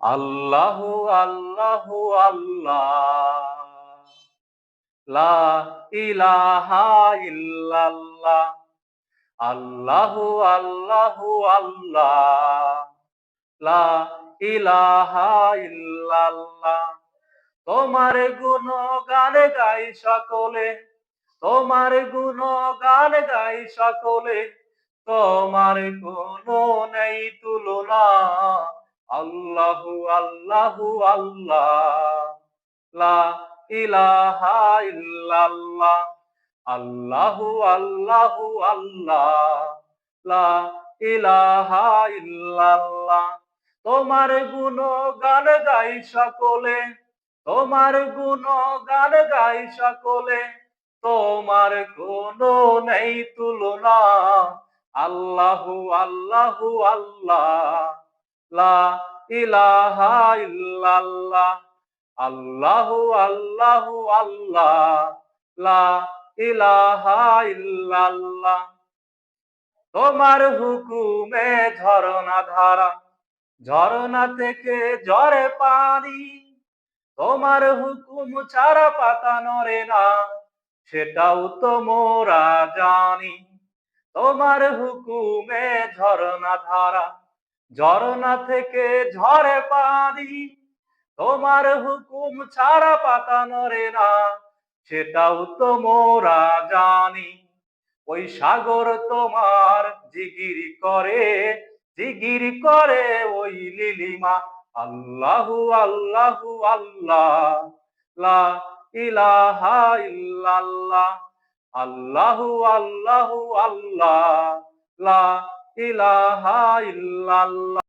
আল্লাহু আল্লাহু আল্লাহ, লা ইলাহা ইল্লাল্লাহ। আল্লাহু আল্লাহু আল্লাহ, লা ইলাহা ইল্লাল্লাহ। তোমার গুণগান গাই সকলে, তোমার গুণগান গাই সকলে, তোমার কোনো নেই তুলনা। আল্লাহু আল্লাহু আল্লাহ, লা ইলাহা ইল্লাল্লাহ। আল্লাহু আল্লাহু আল্লাহ, লা ইলাহা ইল্লাল্লাহ। তোমার গুণগান গাই সকলে, তোমার গুণগান গাই সকলে, তোমার কোনো নেই তুলনা। আল্লাহু আল্লাহু আল্লাহ, লা ইলাহা ইল্লাল্লাহ। আল্লাহু আল্লাহু আল্লাহ, লা ইলাহা ইল্লাল্লাহ। তোমার হুকুমে ঝরনা ধারা, ঝরনা থেকে ঝরে পানি। তোমার হুকুম ছাড়া পাতা নড়ে না, সেটাও তো মোরা জানি। তোমার হুকুমে ঝরনা ধারা, ঝরনা থেকে ঝরে পানি। তোমার হুকুম ছাড়া পাতা নড়ে না, সেটাও তো মোরা জানি। ওই সাগর তোমার জিগির করে ওই লিলিমা। আল্লাহু আল্লাহু আল্লাহ, লা ইলাহা ইল্লাল্লাহ। আল্লাহু আল্লাহু আল্লাহ, লা ইলাহা ইল্লাল্লাহ।